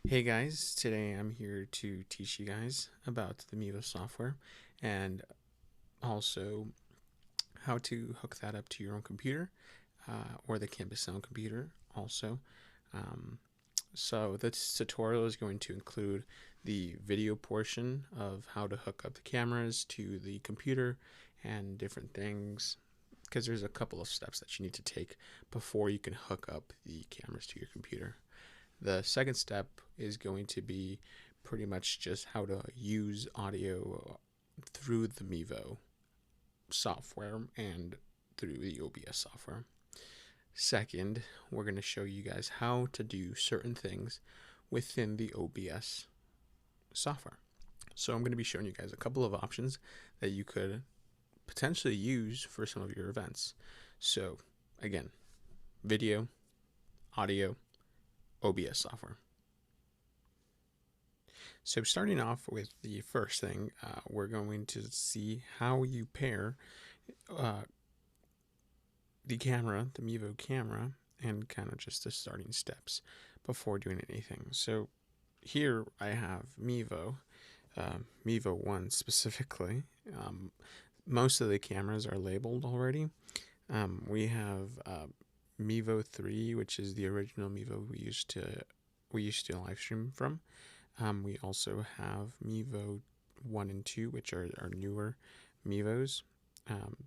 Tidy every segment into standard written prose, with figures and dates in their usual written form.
Hey guys, today I'm here to teach you guys about the Mevo software and also how to hook that up to your own computer or the campus own computer also. Um, so this tutorial is going to include the video portion of how to hook up the cameras to the computer and different things because there's a couple of steps that you need to take before you can hook up the cameras to your computer. The second step is going to be pretty much just how to use audio through the Mevo software and through the OBS software. Second, we're going to show you guys how to do certain things within the OBS software. So I'm going to be showing you guys a couple of options that you could potentially use for some of your events. So again, video, audio, OBS software. So starting off with the first thing, we're going to see how you pair uh, the camera, the Mevo camera, and kind of just the starting steps before doing anything. So here I have Mevo, Mevo 1 specifically. Most of the cameras are labeled already. We have Mevo 3, which is the original Mevo we used to live stream from. We also have Mevo 1 and 2, which are our newer Mevos.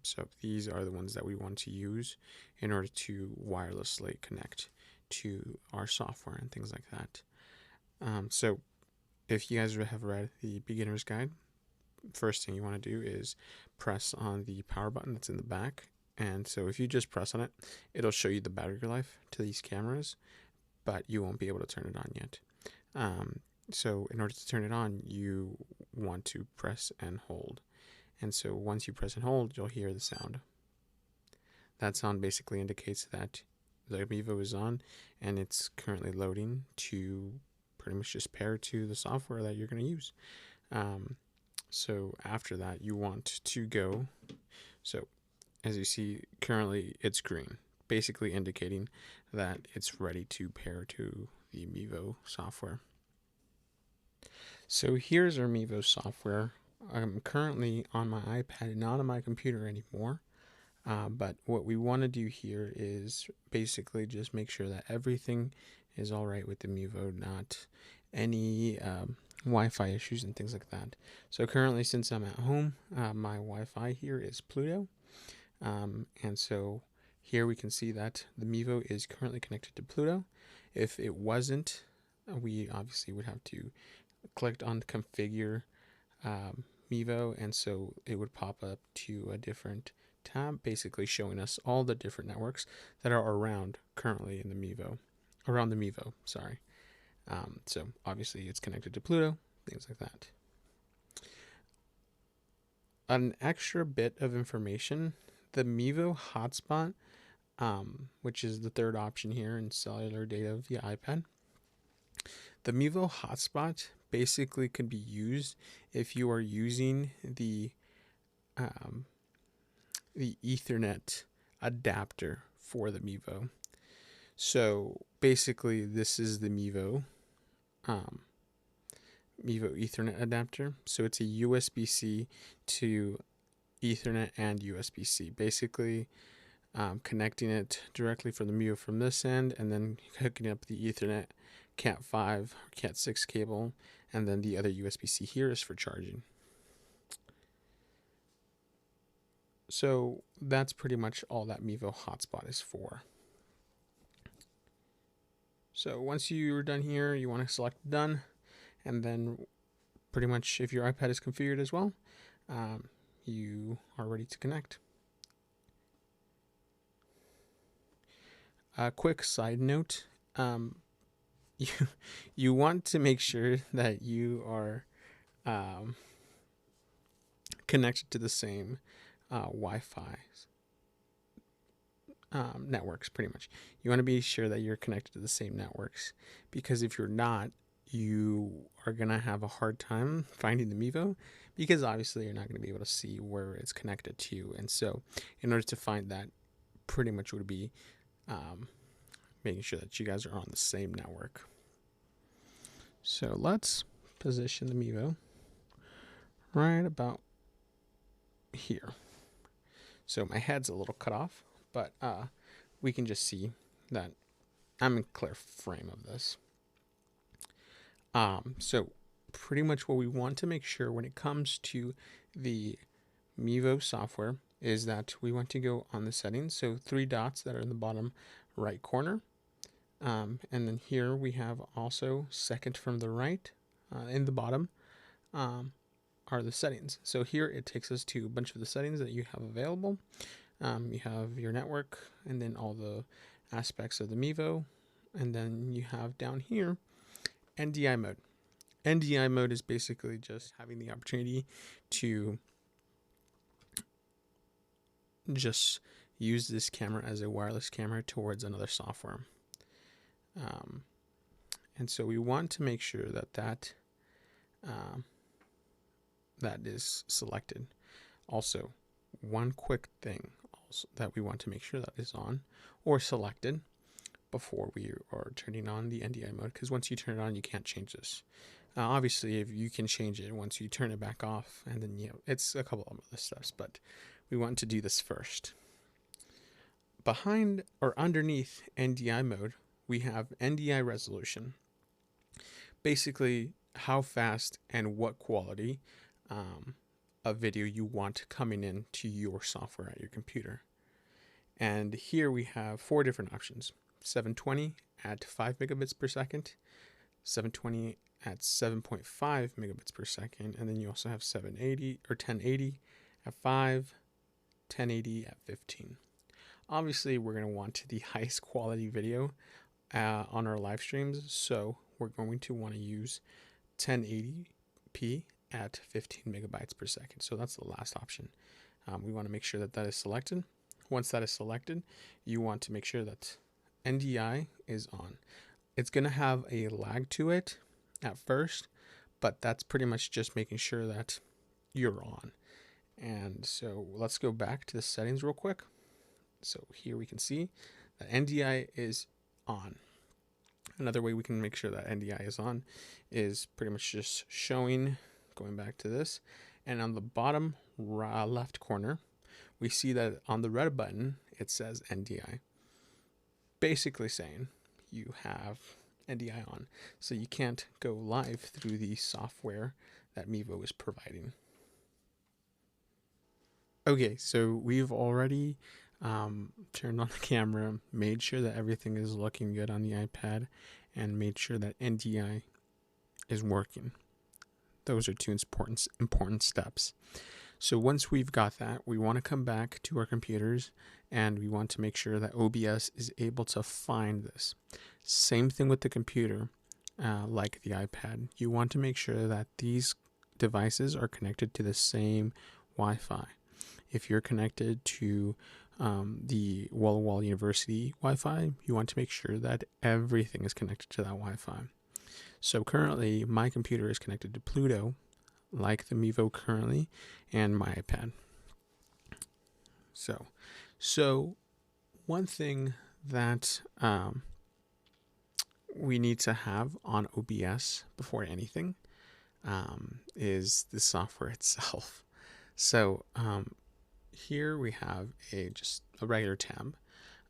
So these are the ones that we want to use in order to wirelessly connect to our software and things like that. So if you guys have read the beginner's guide, first thing you want to do is press on the power button that's in the back. And so if you just press on it, it'll show you the battery life to these cameras, but you won't be able to turn it on yet. So in order to turn it on, you want to press and hold. And so once you press and hold, you'll hear the sound. That sound basically indicates that the Mevo is on and it's currently loading to pretty much just pair to the software that you're going to use. So after that, you want to go. So as you see, currently it's green, basically indicating that it's ready to pair to the Mevo software. So here's our Mevo software. I'm currently on my iPad, not on my computer anymore. But what we want to do here is basically just make sure that everything is all right with the Mevo, not any Wi-Fi issues and things like that. So currently, since I'm at home, my Wi-Fi here is Pluto. And so here we can see that the Mevo is currently connected to Pluto. If it wasn't, we obviously would have to click on configure Mevo, and so it would pop up to a different tab, basically showing us all the different networks that are around currently in the Mevo, around the Mevo, sorry. So obviously it's connected to Pluto, things like that. An extra bit of information, the Mevo hotspot, which is the third option here in cellular data via iPad. The Mevo hotspot basically can be used if you are using the Ethernet adapter for the Mevo. So basically, this is the Mevo Ethernet adapter. So it's a USB-C to Ethernet and USB-C. Basically, connecting it directly from the Mevo from this end, and then hooking up the Ethernet Cat 5 or Cat 6 cable, and then the other USB-C here is for charging. So that's pretty much all that Mevo hotspot is for. So once you're done here, you want to select done, and then pretty much if your iPad is configured as well, you are ready to connect. A quick side note, you want to make sure that you are connected to the same Wi-Fi networks, pretty much. You want to be sure that you're connected to the same networks, because if you're not, you are going to have a hard time finding the Mevo, because obviously you're not going to be able to see where it's connected to. And so in order to find that, pretty much would be making sure that you guys are on the same network. So let's position the Mevo right about here. So my head's a little cut off, but we can just see that I'm in clear frame of this. So pretty much what we want to make sure when it comes to the Mevo software is that we want to go on the settings. So 3 dots that are in the bottom right corner. And then here we have also second from the right in the bottom are the settings. So here it takes us to a bunch of the settings that you have available. You have your network and then all the aspects of the Mevo. And then you have down here NDI mode. NDI mode is basically just having the opportunity to just use this camera as a wireless camera towards another software. And so we want to make sure that that is selected. Also, one quick thing also that we want to make sure that is on or selected before we are turning on the NDI mode, because once you turn it on, you can't change this. Obviously, if you can change it once you turn it back off, and then it's a couple of other steps, but we want to do this first. Behind or underneath NDI mode, we have NDI resolution. Basically, how fast and what quality of video you want coming in to your software at your computer. And here we have 4 different options: 720 at 5 megabits per second, 720 at 7.5 megabits per second, and then you also have 780 or 1080 at 5, 1080 at 15. Obviously, we're going to want the highest quality video on our live streams, so we're going to want to use 1080p at 15 megabytes per second. So that's the last option. We want to make sure that that is selected. Once that is selected, you want to make sure that NDI is on. It's going to have a lag to it at first, but that's pretty much just making sure that you're on. And so let's go back to the settings real quick. So here we can see that NDI is on. Another way we can make sure that NDI is on is pretty much just showing, going back to this, and on the bottom left corner, we see that on the red button, it says NDI. Basically saying you have NDI on, so you can't go live through the software that Mevo is providing. Okay, so we've already turned on the camera, made sure that everything is looking good on the iPad, and made sure that NDI is working. Those are 2 important steps. So once we've got that, we want to come back to our computers and we want to make sure that OBS is able to find this. Same thing with the computer, like the iPad. You want to make sure that these devices are connected to the same Wi-Fi. If you're connected to the wall-to-wall university Wi-Fi, you want to make sure that everything is connected to that Wi-Fi. So currently, my computer is connected to Pluto, like the Mevo currently, and my iPad. So one thing that we need to have on OBS before anything is the software itself. So here we have just a regular tab.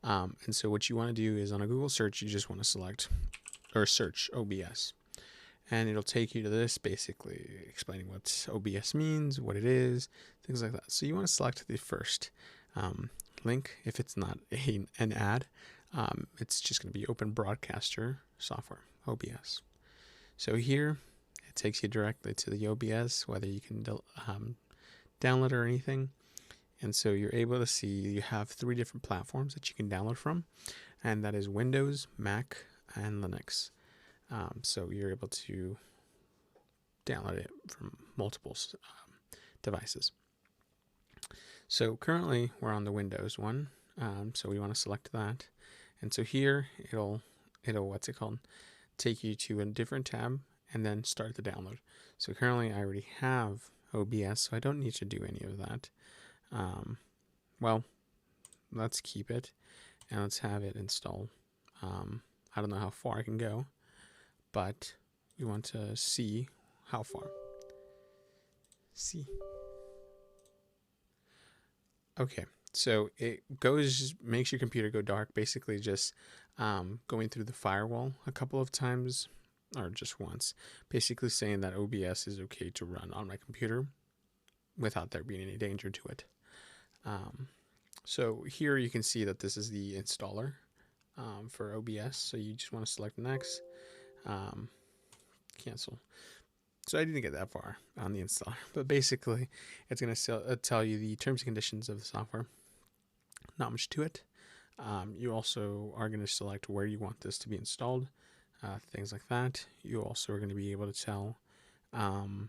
And so what you want to do is on a Google search, you just want to select or search OBS. And it'll take you to this, basically explaining what OBS means, what it is, things like that. So you want to select the first link. If it's not an ad, it's just going to be Open Broadcaster Software, OBS. So here, it takes you directly to the OBS, whether you can download or anything. And so you're able to see you have 3 different platforms that you can download from, and that is Windows, Mac, and Linux. So you're able to download it from multiple devices. So currently we're on the Windows one, so we want to select that. And so here it'll take you to a different tab and then start the download. So currently I already have OBS, so I don't need to do any of that. Well, let's keep it and let's have it install. I don't know how far I can go, but we want to see how far. See. Okay, so it makes your computer go dark, basically just going through the firewall a couple of times, or just once, basically saying that OBS is okay to run on my computer without there being any danger to it. So here you can see that this is the installer for OBS. So you just want to select next, cancel. So I didn't get that far on the installer, but basically it's going to tell you the terms and conditions of the software. Not much to it. You also are going to select where you want this to be installed, things like that. You also are going to be able to tell. You're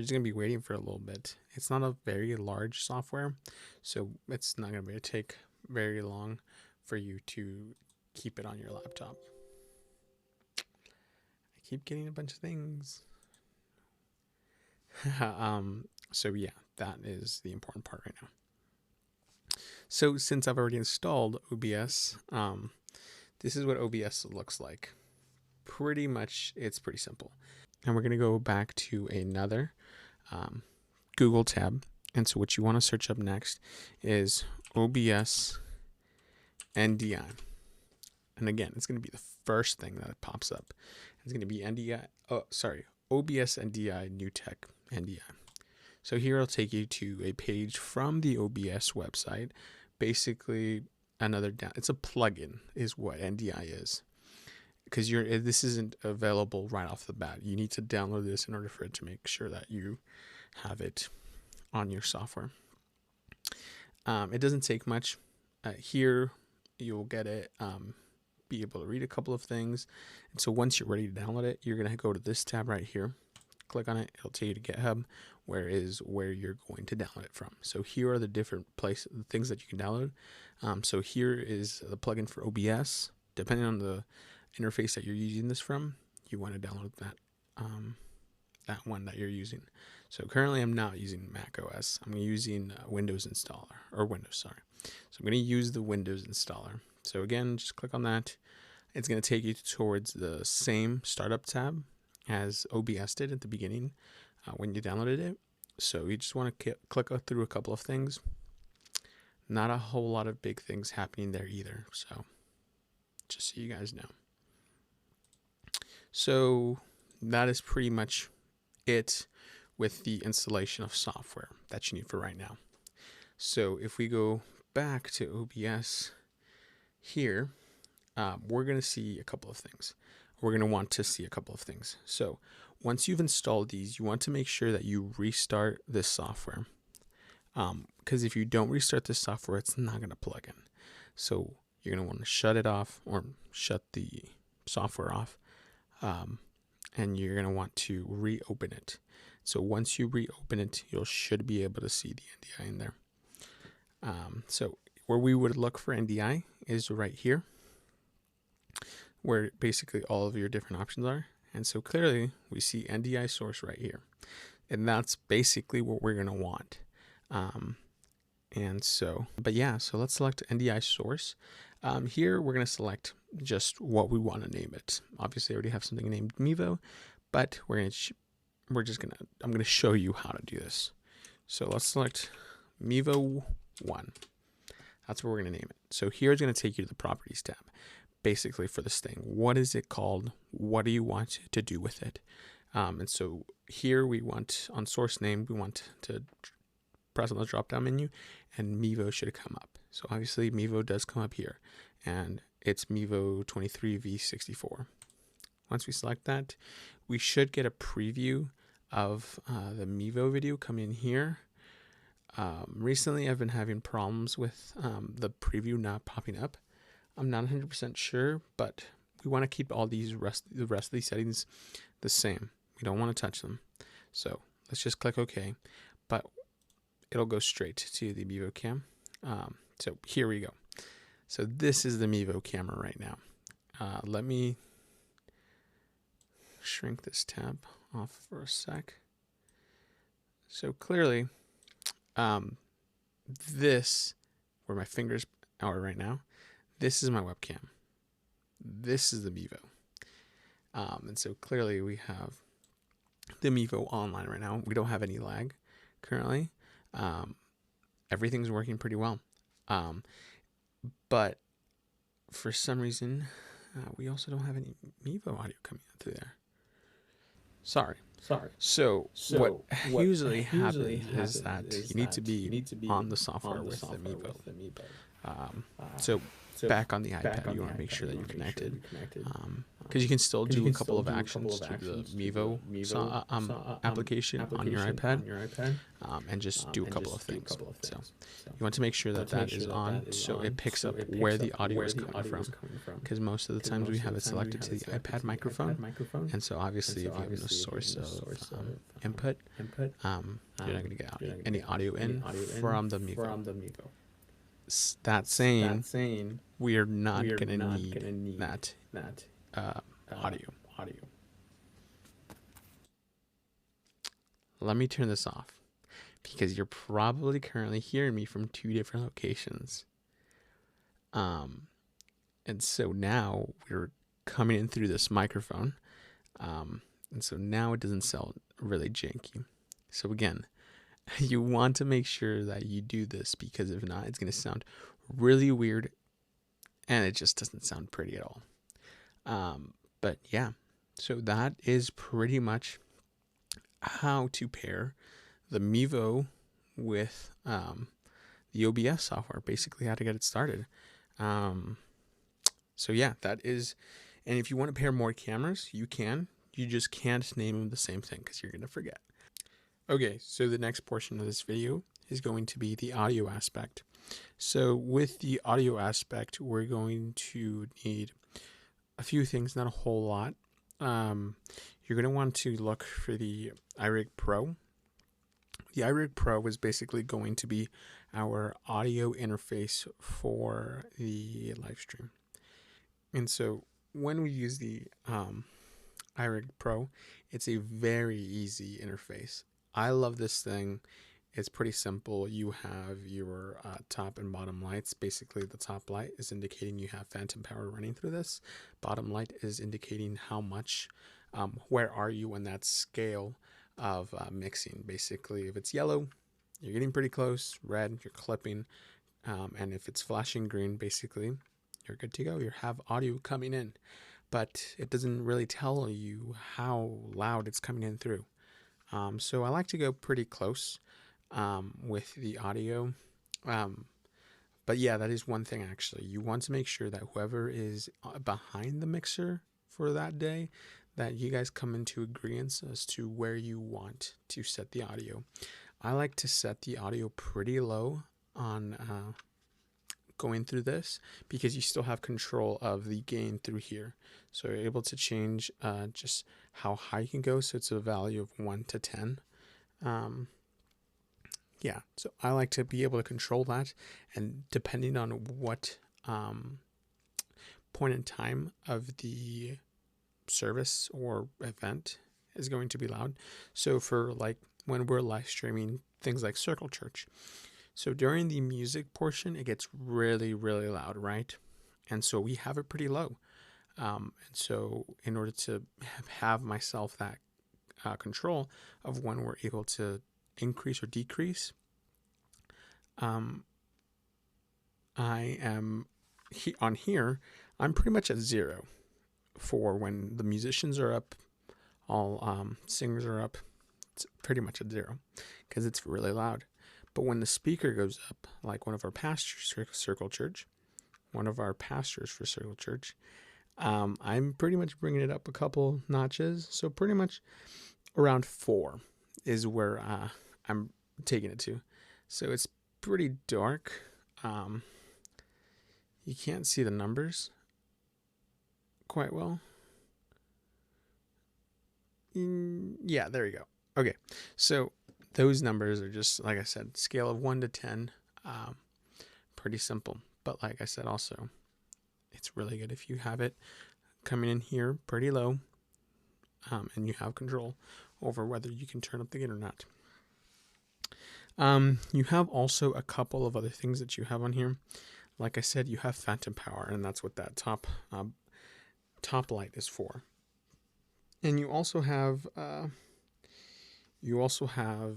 just going to be waiting for a little bit. It's not a very large software, so it's not going to take very long for you to keep it on your laptop. I keep getting a bunch of things. So yeah, that is the important part right now. So since I've already installed OBS, this is what OBS looks like. Pretty much, it's pretty simple. And we're going to go back to another Google tab. And so what you want to search up next is OBS NDI. And again, it's going to be the first thing that pops up. It's going to be OBS NDI New Tech NDI. So here I'll take you to a page from the OBS website. Basically, it's a plugin is what NDI is. Because this isn't available right off the bat. You need to download this in order for it to make sure that you have it on your software. It doesn't take much. Here you'll get it, be able to read a couple of things. And so once you're ready to download it, you're going to go to this tab right here. Click on it. It'll take you to GitHub, where you're going to download it from. So here are the different things that you can download. So here is the plugin for OBS. Depending on the interface that you're using this from, you want to download that one that you're using. So currently I'm not using Mac OS. I'm using Windows installer, or Windows, sorry. So I'm going to use the Windows installer. So again, just click on that. It's going to take you towards the same startup tab as OBS did at the beginning when you downloaded it. So you just want to click through a couple of things. Not a whole lot of big things happening there either. So just so you guys know. So that is pretty much it with the installation of software that you need for right now. So if we go back to OBS here, we're going to see a couple of things. We're going to want to see a couple of things. So once you've installed these, you want to make sure that you restart this software. Because if you don't restart this software, it's not going to plug in. So you're going to want to shut it off, or shut the software off. And you're going to want to reopen it. So once you reopen it, you should be able to see the NDI in there. So where we would look for NDI is right here, where basically all of your different options are. And so clearly we see NDI source right here. And that's basically what we're going to want. So let's select NDI source. Here we're going to select just what we want to name it. Obviously I already have something named Mevo, but I'm going to show you how to do this. So let's select Mevo 1. That's what we're going to name it. So here it's going to take you to the properties tab, basically for this thing. What is it called? What do you want to do with it? And so here we want, on source name, we want to press on the drop down menu, and Mevo should come up. So obviously Mevo does come up here, and it's Mevo 23V64. Once we select that, we should get a preview of the Mevo video come in here. Recently I've been having problems with the preview not popping up. I'm not 100% sure, but we want to keep all the rest of these settings the same. We don't want to touch them. So let's just click OK, but it'll go straight to the Mevo cam. So here we go. So this is the Mevo camera right now. Let me shrink this tab off for a sec. So clearly, this, where my fingers are right now, this is my webcam. This is the Mevo. And so clearly we have the Mevo online right now. We don't have any lag currently. Everything's working pretty well. But for some reason, we also don't have any Mevo audio coming out through there. Sorry. So what usually happens is that you need to be on the software with the Mevo. So back on the iPad, you want to make sure that you're connected, because you can still do a couple of actions to the Mevo application on your iPad, and just do a couple of things. So you want to make sure that that is on, so it picks up where the audio is coming from, because most of the times we have it selected to the iPad microphone, and so obviously if you have no source of input, you're not going to get any audio in from the Mevo. That saying, we are not going to need that audio. Let me turn this off, because you're probably currently hearing me from 2 different locations. And so now we're coming in through this microphone. And so now it doesn't sound really janky. So again, you want to make sure that you do this, because if not, it's going to sound really weird and it just doesn't sound pretty at all. But yeah, so that is pretty much how to pair the Mevo with the OBS software, basically how to get it started. So yeah, that is, and if you want to pair more cameras, you can. You just can't name them the same thing, because you're going to forget. Okay, so the next portion of this video is going to be the audio aspect. So with the audio aspect, we're going to need a few things, not a whole lot. You're going to want to look for the iRig Pro. The iRig Pro is basically going to be our audio interface for the live stream. And so when we use the iRig Pro, it's a very easy interface. I love this thing. It's pretty simple. You have your top and bottom lights. Basically, the top light is indicating you have phantom power running through this. Bottom light is indicating how much, where are you in that scale of mixing. Basically, if it's yellow, you're getting pretty close. Red, you're clipping. And if it's flashing green, basically, you're good to go. You have audio coming in. But it doesn't really tell you how loud it's coming in through. So I like to go pretty close with the audio. But yeah, that is one thing actually. You want to make sure that whoever is behind the mixer for that day, that you guys come into agreement as to where you want to set the audio. I like to set the audio pretty low on going through this, because you still have control of the gain through here. So you're able to change just how high you can go. So it's a value of 1 to 10. Yeah, so I like to be able to control that. And depending on what point in time of the service or event is going to be loud. So for like when we're live streaming things like Circle Church, so during the music portion, it gets really, really loud, right? And so we have it pretty low. And so in order to have myself that control of when we're able to increase or decrease, I am on here, I'm pretty much at 0 for when the musicians are up, all singers are up. It's pretty much at 0 because it's really loud. But when the speaker goes up, like one of our pastors for Circle Church, I'm pretty much bringing it up a couple notches. So pretty much around 4 is where I'm taking it to. So it's pretty dark. You can't see the numbers quite well. Yeah, there you go. Okay, so those numbers are just, like I said, scale of 1 to 10. Pretty simple. But like I said also, it's really good if you have it coming in here pretty low, and you have control over whether you can turn up the gain or not. You have also a couple of other things that you have on here. Like I said, you have phantom power, and that's what that top light is for. And you also have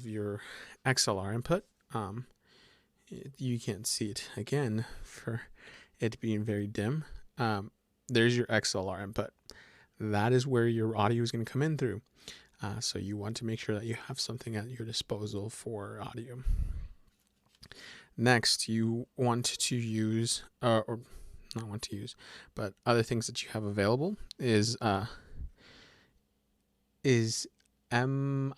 your XLR input. You can't see it again for it being very dim. There's your XLR input. That is where your audio is going to come in through. So you want to make sure that you have something at your disposal for audio. Next, you want to use, or not want to use, but other things that you have available is MIDI. I'm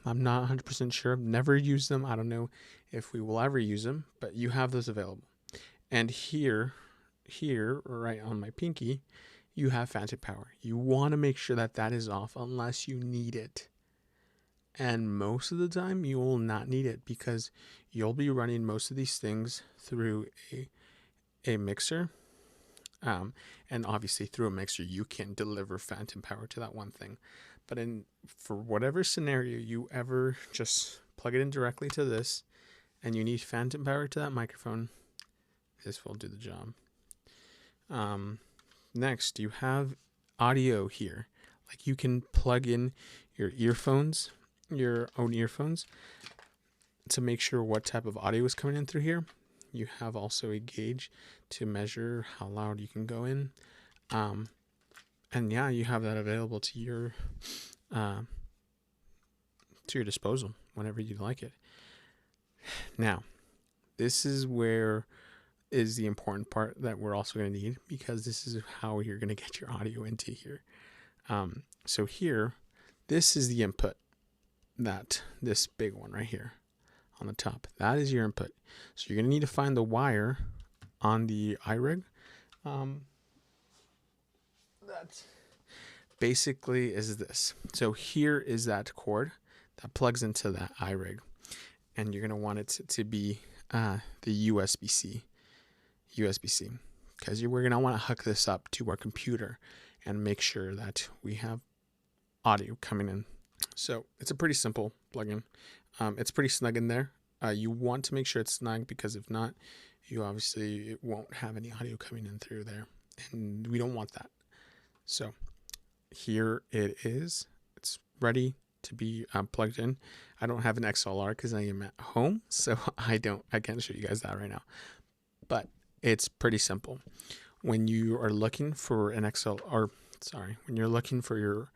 not 100% sure. I've never used them. I don't know if we will ever use them, but you have those available. And here, right on my pinky, you have phantom power. You want to make sure that that is off unless you need it. And most of the time, you will not need it because you'll be running most of these things through a mixer. And obviously, through a mixer, you can deliver phantom power to that one thing. But for whatever scenario you ever just plug it in directly to this, and you need phantom power to that microphone, this will do the job. Next, you have audio here. Like you can plug in your earphones, your own earphones, to make sure what type of audio is coming in through here. You have also a gauge to measure how loud you can go in. And yeah, you have that available to your disposal whenever you like it. Now, this is where is the important part that we're also going to need, because this is how you're going to get your audio into here. So here, this is the input, that this big one right here on the top, that is your input. So you're going to need to find the wire on the iRig. That basically is this. So here is that cord that plugs into that iRig, and you're going to want it to be the USB-C, because we're going to want to hook this up to our computer and make sure that we have audio coming in. So it's a pretty simple plugin. It's pretty snug in there. You want to make sure it's snug, because if not, it won't have any audio coming in through there, and we don't want that. So here it is. It's ready to be plugged in. I don't have an XLR because I am at home, so I can't show you guys that right now. But it's pretty simple. When you are looking for an when you're looking for your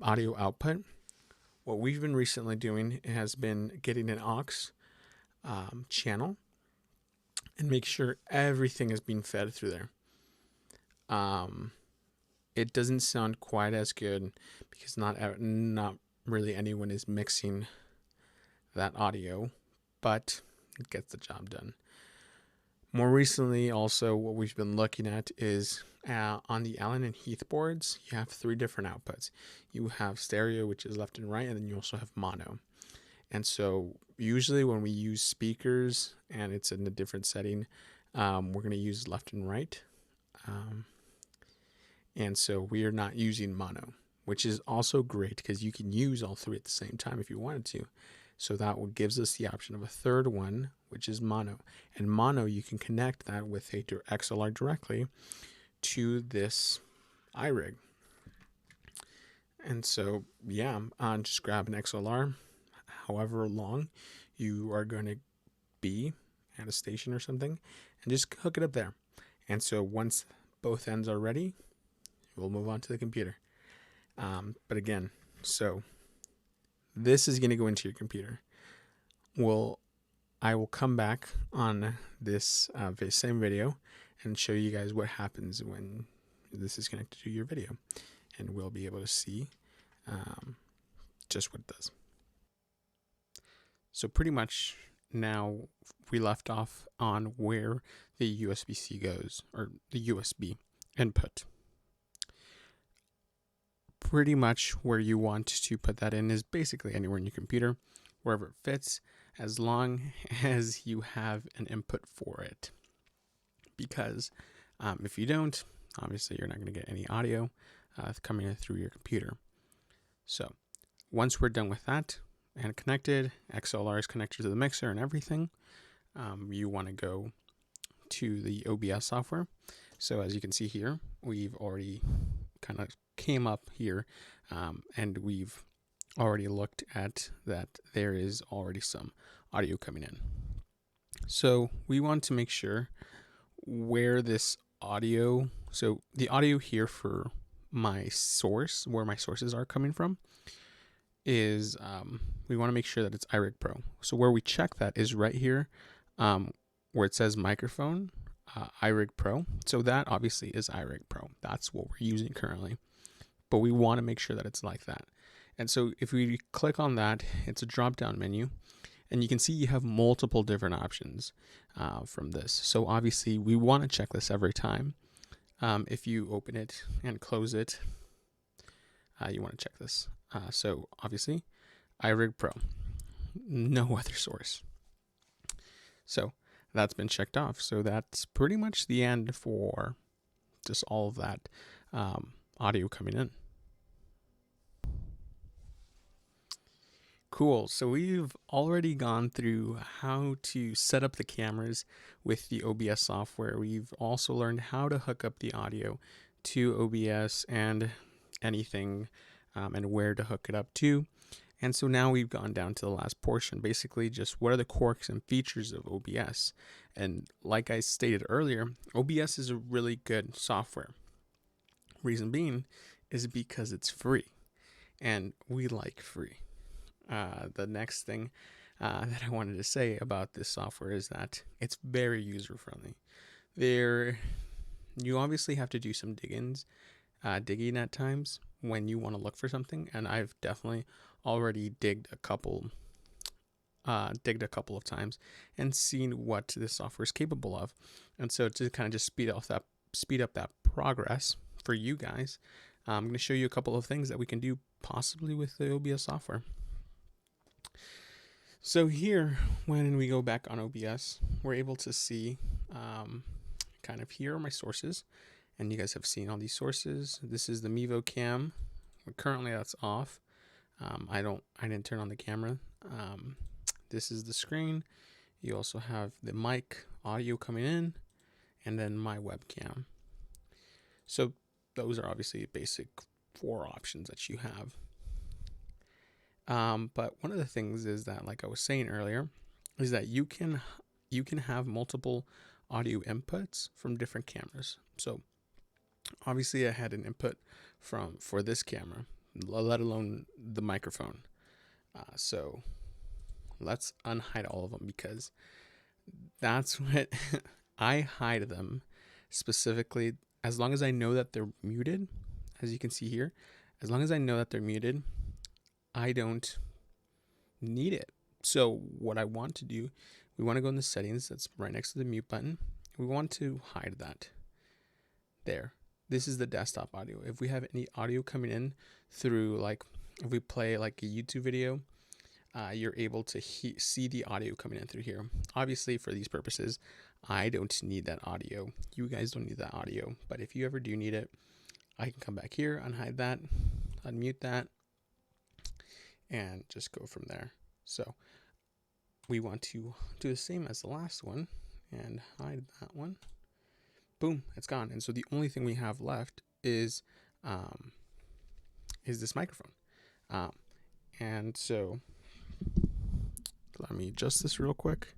audio output, what we've been recently doing has been getting an aux channel and make sure everything is being fed through there. It doesn't sound quite as good because not really anyone is mixing that audio, but it gets the job done. More recently, also, what we've been looking at is on the Allen and Heath boards, you have 3 different outputs. You have stereo, which is left and right, and then you also have mono. And so usually when we use speakers and it's in a different setting, we're going to use left and right. And so we are not using mono, which is also great because you can use all 3 at the same time if you wanted to. So that gives us the option of a third one, which is mono. And mono, you can connect that with a XLR directly to this iRig. And so, yeah, just grab an XLR, however long you are going to be at a station or something, and just hook it up there. And so once both ends are ready, we'll move on to the computer. But again, so this is going to go into your computer. I will come back on this same video and show you guys what happens when this is connected to your video, and we'll be able to see just what it does. So pretty much now we left off on where the USB-C goes, or the USB input. Pretty much where you want to put that in is basically anywhere in your computer, wherever it fits, as long as you have an input for it. Because if you don't, obviously you're not going to get any audio coming in through your computer. So once we're done with that and connected, XLR is connected to the mixer and everything, you want to go to the OBS software. So as you can see here, we've already kind of came up here, and we've already looked at that there is already some audio coming in. So we want to make sure where this audio, so the audio here for my source, where my sources are coming from, is we want to make sure that it's iRig Pro. So where we check that is right here, where it says microphone, iRig Pro. So that obviously is iRig Pro. That's what we're using currently. But we want to make sure that it's like that. And so if we click on that, it's a drop-down menu. And you can see you have multiple different options from this. So obviously we want to check this every time. If you open it and close it, you want to check this. So obviously, iRig Pro, no other source. So that's been checked off. So that's pretty much the end for just all of that audio coming in. Cool. So we've already gone through how to set up the cameras with the OBS software. We've also learned how to hook up the audio to OBS and anything and where to hook it up to. And so now we've gone down to the last portion, basically just what are the quirks and features of OBS. And like I stated earlier, OBS is a really good software. Reason being is because it's free, and we like free. The next thing that I wanted to say about this software is that it's very user friendly. You obviously have to do some digging at times when you want to look for something, and I've definitely already digged a couple of times and seen what this software is capable of. And so to kind of just speed up that progress for you guys, I'm going to show you a couple of things that we can do possibly with the OBS software. So here, when we go back on OBS, we're able to see kind of here are my sources, and you guys have seen all these sources. This is the Mevo cam. Currently that's off. I didn't turn on the camera. This is the screen. You also have the mic audio coming in, and then my webcam. So those are obviously basic 4 options that you have. But one of the things is that, like I was saying earlier, is that you can have multiple audio inputs from different cameras. So obviously I had an input for this camera, let alone the microphone. So let's unhide all of them, because that's what I hide them specifically as long as I know that they're muted. As you can see here, as long as I know that they're muted, I don't need it. So what I want to do, we want to go in the settings that's right next to the mute button. We want to hide that there. This is the desktop audio. If we have any audio coming in through, like if we play like a YouTube video, you're able to see the audio coming in through here. Obviously for these purposes, I don't need that audio. You guys don't need that audio. But if you ever do need it, I can come back here, unhide that, unmute that, and just go from there. So we want to do the same as the last one and hide that one. Boom, it's gone. And so the only thing we have left is this microphone. And so let me adjust this real quick.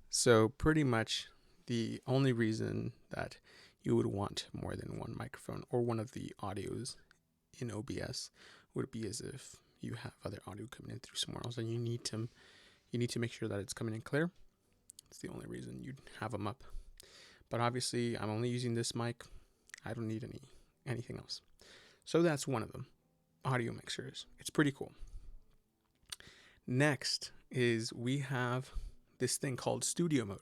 So pretty much the only reason that you would want more than one microphone or one of the audios in OBS would be as if you have other audio coming in through somewhere else, and you need to make sure that it's coming in clear. It's the only reason you'd have them up. But obviously I'm only using this mic. I don't need anything else. So that's one of them, audio mixers. It's pretty cool. Next is we have this thing called studio mode.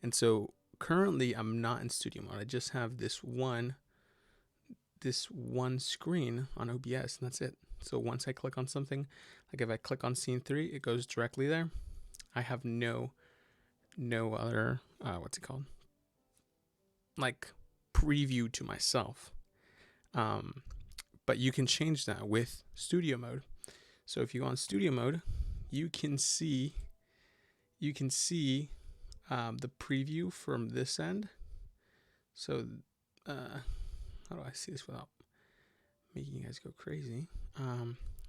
And so currently I'm not in studio mode. I just have this one screen on OBS, and that's it. So once I click on something, like if I click on scene 3, it goes directly there. I have no other, what's it called? Like preview to myself. But you can change that with studio mode. So if you go on studio mode, you can see the preview from this end. So how do I see this without making you guys go crazy.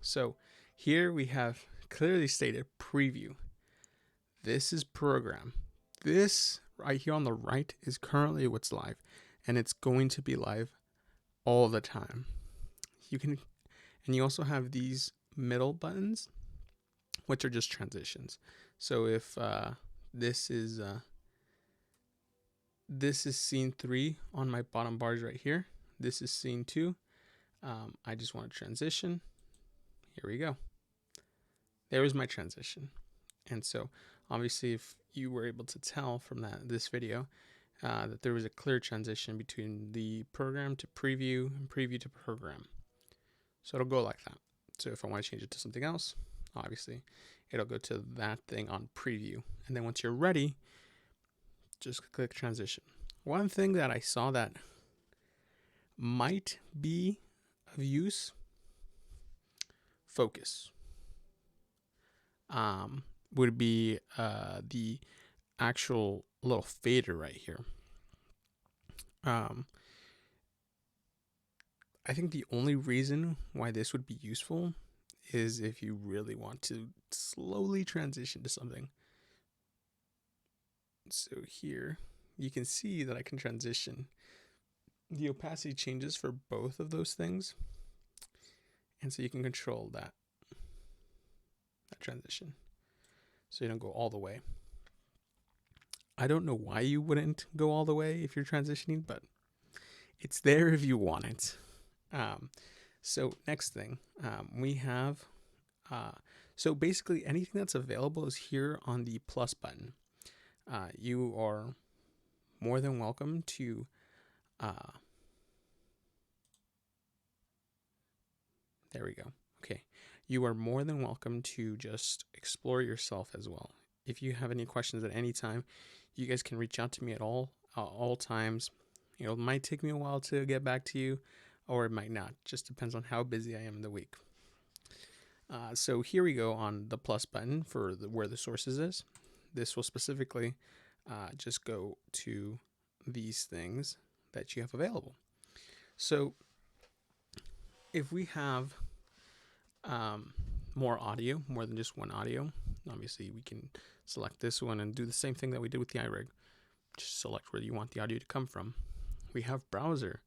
So here we have clearly stated preview. This is program. This right here on the right is currently what's live, and it's going to be live all the time. You can, and you also have these middle buttons, which are just transitions. So if this is scene 3 on my bottom bars right here. This is scene 2. I just want to transition. Here we go. There is my transition. And so obviously if you were able to tell from this video that there was a clear transition between the program to preview and preview to program. So it'll go like that. So if I want to change it to something else, obviously it'll go to that thing on preview. And then once you're ready, just click transition. One thing that I saw that might be of use, focus, would be the actual little fader right here. I think the only reason why this would be useful is if you really want to slowly transition to something. So here you can see that I can transition. The opacity changes for both of those things, and so you can control that transition so you don't go all the way. I don't know why you wouldn't go all the way if you're transitioning, but it's there if you want it. So next thing, we have, so basically anything that's available is here on the plus button. You are more than welcome to there we go. Okay. You are more than welcome to just explore yourself as well. If you have any questions at any time, you guys can reach out to me at all times. You know, it might take me a while to get back to you, or it might not. Just depends on how busy I am in the week. So here we go on the plus button for where the sources is. This will specifically just go to these things that you have available. So if we have more audio, more than just one audio, obviously we can select this one and do the same thing that we did with the iRig. Just select where you want the audio to come from. We have browser.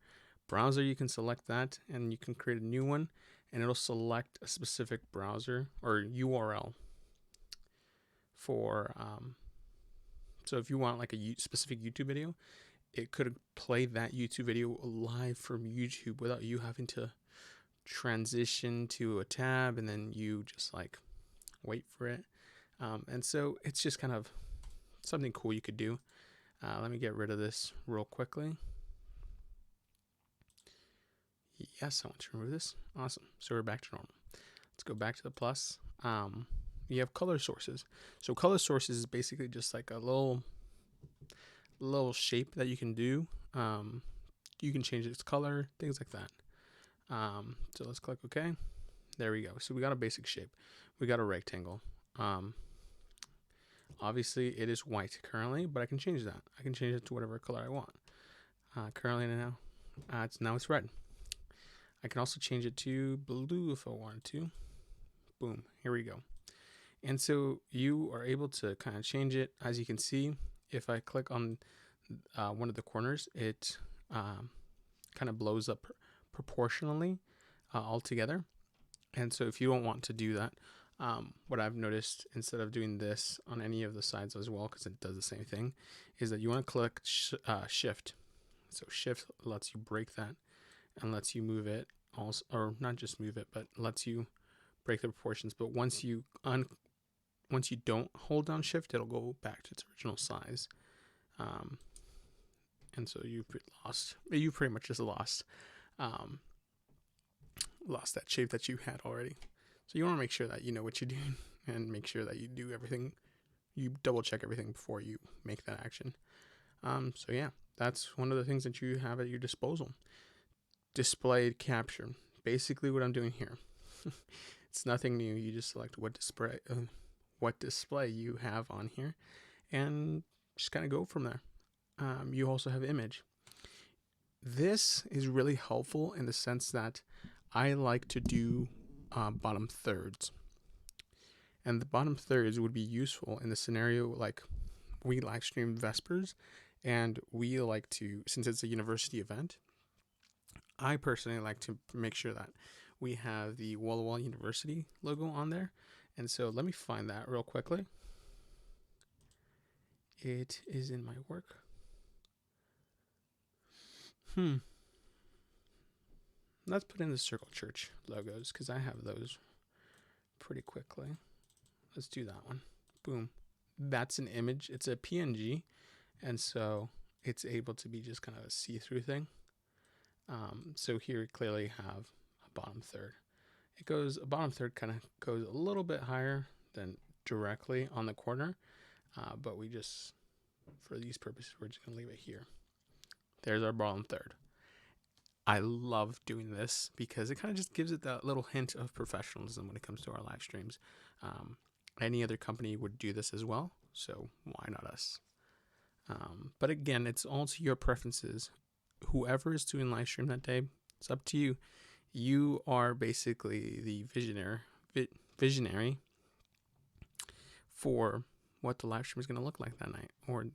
Browser, you can select that and you can create a new one, and it'll select a specific browser or URL for so if you want like a specific YouTube video, it could play that YouTube video live from YouTube without you having to transition to a tab and then you just like wait for it. And so it's just kind of something cool you could do. Let me get rid of this real quickly. Yes, I want to remove this. Awesome. So we're back to normal. Let's go back to the plus. You have color sources. So color sources is basically just like a little shape that you can do. You can change its color, things like that. So let's click OK. There we go. So we got a basic shape. We got a rectangle. Obviously it is white currently, but I can change that. I can change it to whatever color I want. Currently now it's red. I can also change it to blue if I wanted to. Boom, here we go. And so you are able to kind of change it. As you can see, if I click on one of the corners, it kind of blows up proportionally altogether. And so if you don't want to do that, what I've noticed, instead of doing this on any of the sides as well, because it does the same thing, is that you want to click shift. So shift lets you break that and lets you move it also, or not just move it, but lets you break the proportions. But once you don't hold down shift, it'll go back to its original size. And so you pretty much just lost that shape that you had already. So you want to make sure that you know what you're doing and make sure that you do everything, you double check everything before you make that action. So yeah, that's one of the things that you have at your disposal. Displayed capture. Basically what I'm doing here. It's nothing new. You just select what display you have on here and just kind of go from there. You also have image. This is really helpful in the sense that I like to do bottom thirds. And the bottom thirds would be useful in the scenario like we live stream Vespers, and we like to, since it's a university event, I personally like to make sure that we have the Walla Walla University logo on there. And so let me find that real quickly. It is in my work. Let's put in the Circle Church logos because I have those pretty quickly. Let's do that one. Boom. That's an image. It's a PNG, and so it's able to be just kind of a see-through thing. So here we clearly have a bottom third. A bottom third kind of goes a little bit higher than directly on the corner, but we just, for these purposes, we're just going to leave it here. There's our bottom third. I love doing this because it kind of just gives it that little hint of professionalism when it comes to our live streams. Any other company would do this as well, so why not us? But again, it's all to your preferences. Whoever is doing live stream that day, it's up to you. You are basically the visionary for what the live stream is going to look like that night or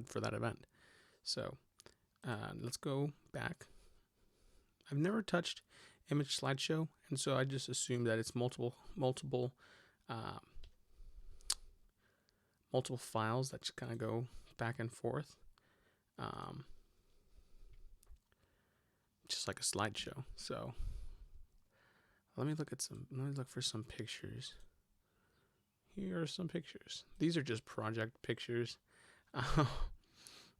for that event. So let's go back. I've never touched image slideshow, and so I just assume that it's multiple files that just kind of go back and forth, just like a slideshow. So let me look for some pictures. Here are some pictures. These are just project pictures.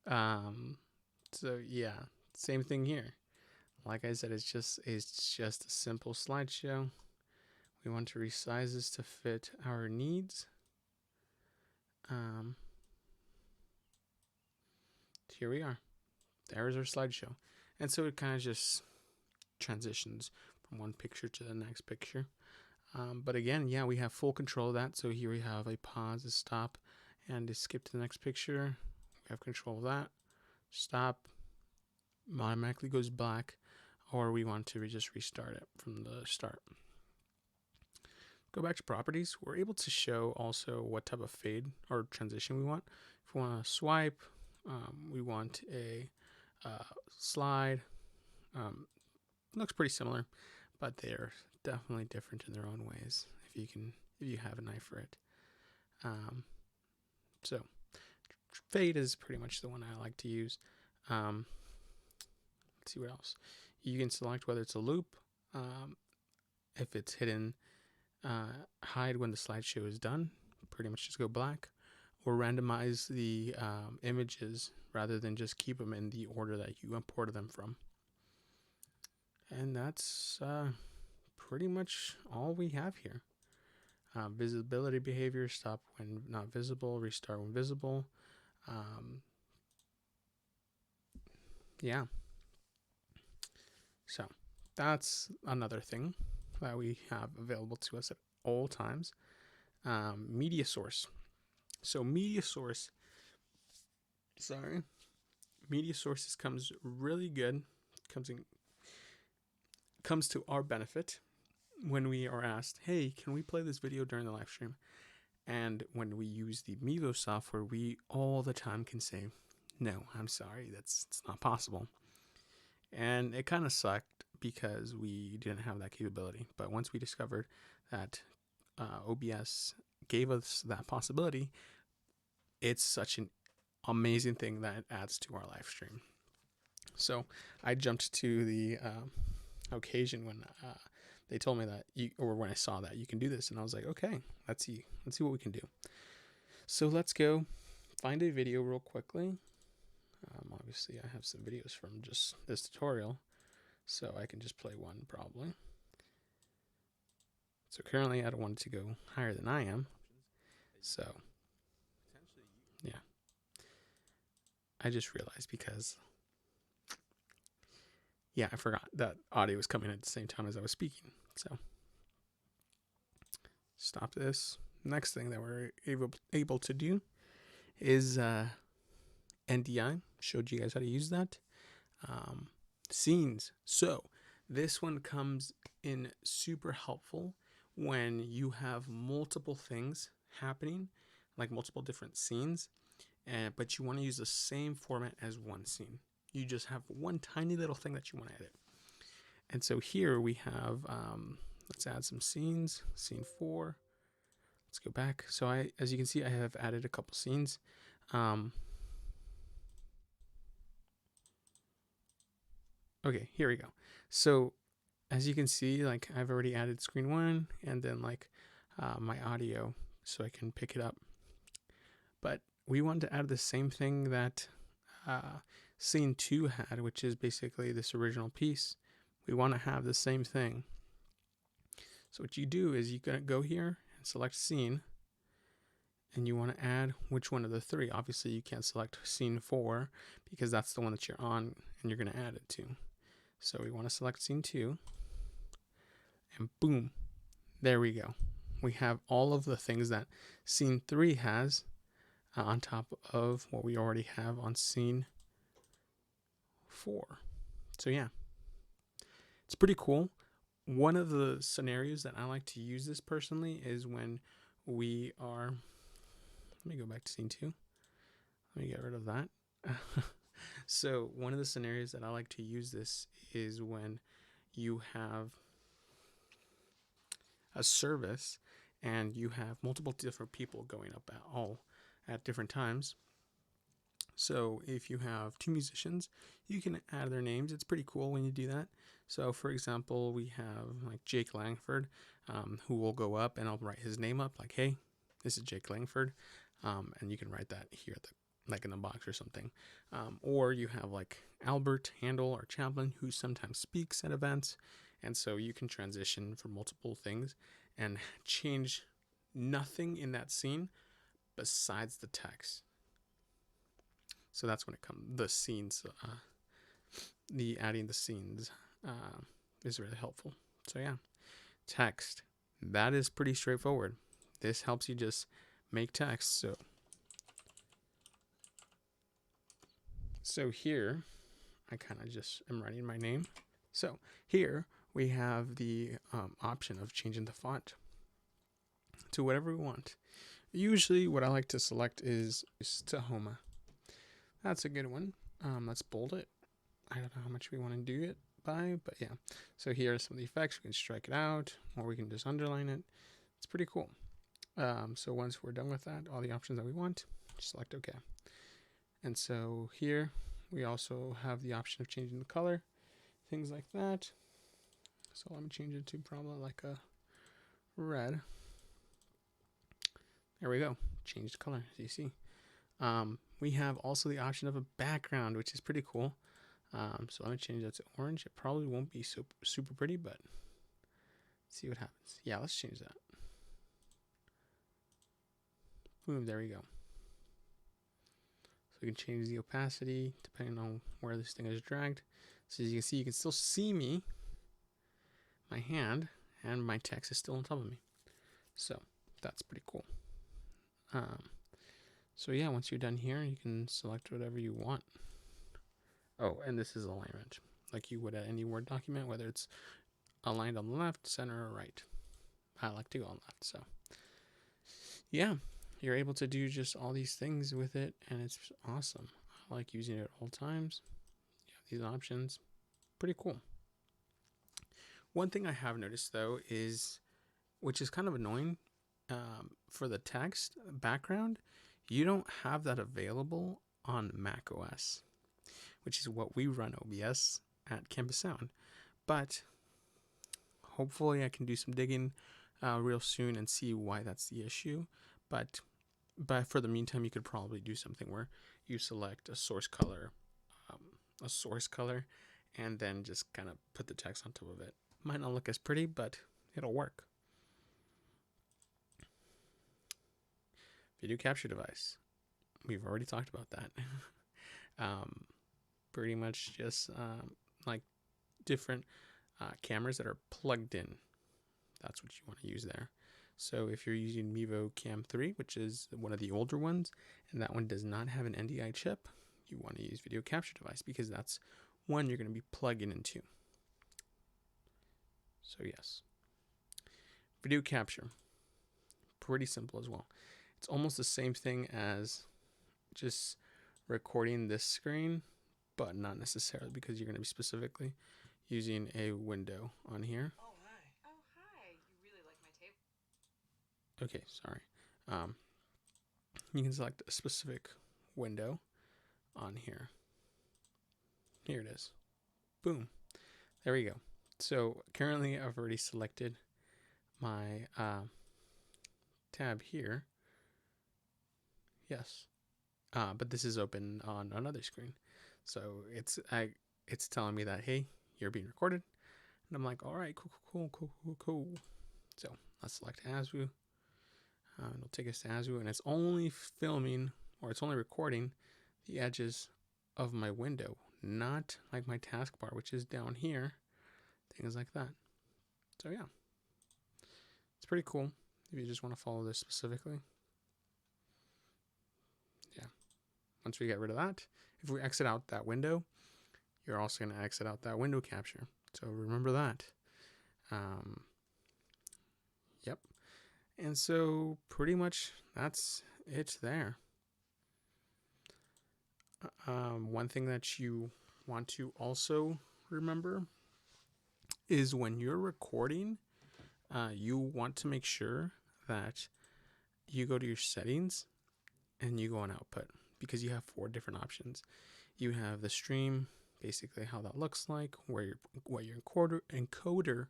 So yeah, same thing here. Like I said, it's just a simple slideshow. We want to resize this to fit our needs. Here we are. There's our slideshow. And so it kind of just transitions from one picture to the next picture. But again, yeah, we have full control of that. So here we have a pause, a stop, and a skip to the next picture. We have control of that. Stop. Automatically goes black. Or we want to just restart it from the start. Go back to properties. We're able to show also what type of fade or transition we want. If we want to swipe, we want a slide. Looks pretty similar, but they're definitely different in their own ways. If you have an eye for it. So fade is pretty much the one I like to use. Let's see what else. You can select whether it's a loop, if it's hidden, hide when the slideshow is done, pretty much just go black, or randomize the images rather than just keep them in the order that you imported them from. And that's pretty much all we have here. Visibility behavior, stop when not visible, restart when visible. Yeah. So that's another thing that we have available to us at all times. Media source. So media sources comes really good. Comes to our benefit when we are asked, hey, can we play this video during the live stream? And when we use the Mevo software, we all the time can say, no, I'm sorry, it's not possible. And it kind of sucked because we didn't have that capability. But once we discovered that OBS gave us that possibility, it's such an amazing thing that it adds to our live stream. So I jumped to the occasion when they told me that when I saw that you can do this, and I was like, okay, let's see what we can do. So let's go find a video real quickly. Obviously, I have some videos from just this tutorial, so I can just play one probably. So currently, I don't want it to go higher than I am. So, yeah. I just realized because, yeah, I forgot that audio was coming at the same time as I was speaking. So, stop this. Next thing that we're able to do is NDI. Showed you guys how to use that. Scenes. So This one comes in super helpful when you have multiple things happening, like multiple different scenes, but you want to use the same format as one scene. You just have one tiny little thing that you want to edit. And so here we have, let's add some scenes, scene 4. Let's go back. So as you can see, I have added a couple scenes. Okay, here we go. So as you can see, like I've already added screen 1 and then like my audio so I can pick it up. But we want to add the same thing that scene 2 had, which is basically this original piece. We want to have the same thing. So what you do is you're going to go here and select scene, and you want to add which one of the 3. Obviously you can't select scene 4 because that's the one that you're on and you're going to add it to. So we want to select scene 2, and boom, there we go. We have all of the things that scene 3 has on top of what we already have on scene 4. So yeah, it's pretty cool. One of the scenarios that I like to use this personally is when we are, let me go back to scene 2. Let me get rid of that. So one of the scenarios that I like to use this is when you have a service and you have multiple different people going up at different times. So if you have 2 musicians, you can add their names. It's pretty cool when you do that. So for example, we have like Jake Langford, who will go up and I'll write his name up like, hey, this is Jake Langford. And you can write that here, like in the box or something. Or you have like Albert Handel or Chaplin, who sometimes speaks at events. And so you can transition for multiple things and change nothing in that scene besides the text. So that's when it comes, the scenes, the adding the scenes is really helpful. So yeah, text, that is pretty straightforward. This helps you just make text. So here, I kind of just am writing my name. So here we have the option of changing the font to whatever we want. Usually what I like to select is Tahoma. That's a good one. Let's bold it. I don't know how much we want to do it by, but yeah. So here are some of the effects. We can strike it out, or we can just underline it. It's pretty cool. So once we're done with that, all the options that we want, just select OK. And so here we also have the option of changing the color, things like that. So let me change it to probably like a red. There we go. Changed color, as you see. We have also the option of a background, which is pretty cool. So let me change that to orange. It probably won't be so super pretty, but let's see what happens. Yeah, let's change that. Boom, there we go. So we can change the opacity depending on where this thing is dragged. So as you can see, you can still see me, my hand, and my text is still on top of me. So that's pretty cool. So yeah, once you're done here, you can select whatever you want. Oh, and this is alignment, like you would at any Word document, whether it's aligned on the left, center, or right. I like to go on left, so yeah, you're able to do just all these things with it, and it's awesome. I like using it at all times. You have these options, pretty cool. One thing I have noticed though is, which is kind of annoying, for the text background, you don't have that available on Mac OS, which is what we run OBS at Campus Sound. But hopefully I can do some digging real soon and see why that's the issue. But for the meantime, you could probably do something where you select a source color, and then just kind of put the text on top of it. Might not look as pretty, but it'll work. Video capture device. We've already talked about that. Pretty much just like different cameras that are plugged in. That's what you want to use there. So if you're using Mevo Cam 3, which is one of the older ones, and that one does not have an NDI chip, you want to use video capture device because that's one you're going to be plugging into. So yes, video capture, pretty simple as well. It's almost the same thing as just recording this screen, but not necessarily, because you're going to be specifically using a window on here. Oh, hi. Oh, hi. You really like my table. Okay, sorry. Um, you can select a specific window on here. Here it is. Boom. There we go. So currently I've already selected my tab here. Yes. But this is open on another screen. So it's telling me that, hey, you're being recorded. And I'm like, all right, cool. So let's select ASVU. It'll take us to ASVU, and it's only filming, or it's only recording the edges of my window, not like my taskbar, which is down here, things like that. So yeah, it's pretty cool if you just want to follow this specifically. Yeah. Once we get rid of that, if we exit out that window, you're also going to exit out that window capture. So remember that. Yep. And so pretty much that's it there. One thing that you want to also remember is when you're recording, you want to make sure that you go to your settings and you go on output, because you have 4 different options. You have the stream, basically how that looks like, what your encoder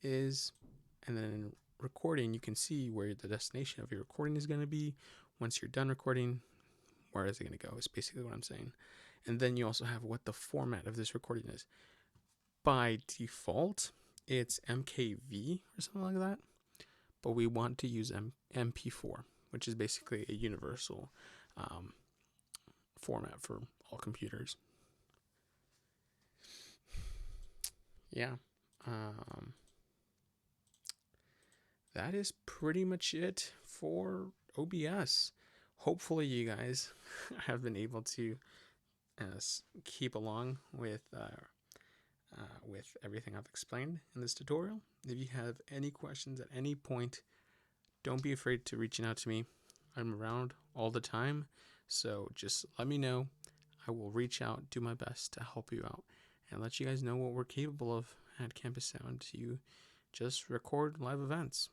is, and then in recording you can see where the destination of your recording is going to be. Once you're done recording, where is it going to go is basically what I'm saying. And then you also have what the format of this recording is. By default, it's MKV or something like that, but we want to use MP4, which is basically a universal format for all computers. Yeah. Um, that is pretty much it for OBS. Hopefully, you guys have been able to keep along with everything I've explained in this tutorial. If you have any questions at any point, don't be afraid to reaching out to me. I'm around all the time, so just let me know. I will reach out, do my best to help you out, and let you guys know what we're capable of at Campus Sound to just record live events,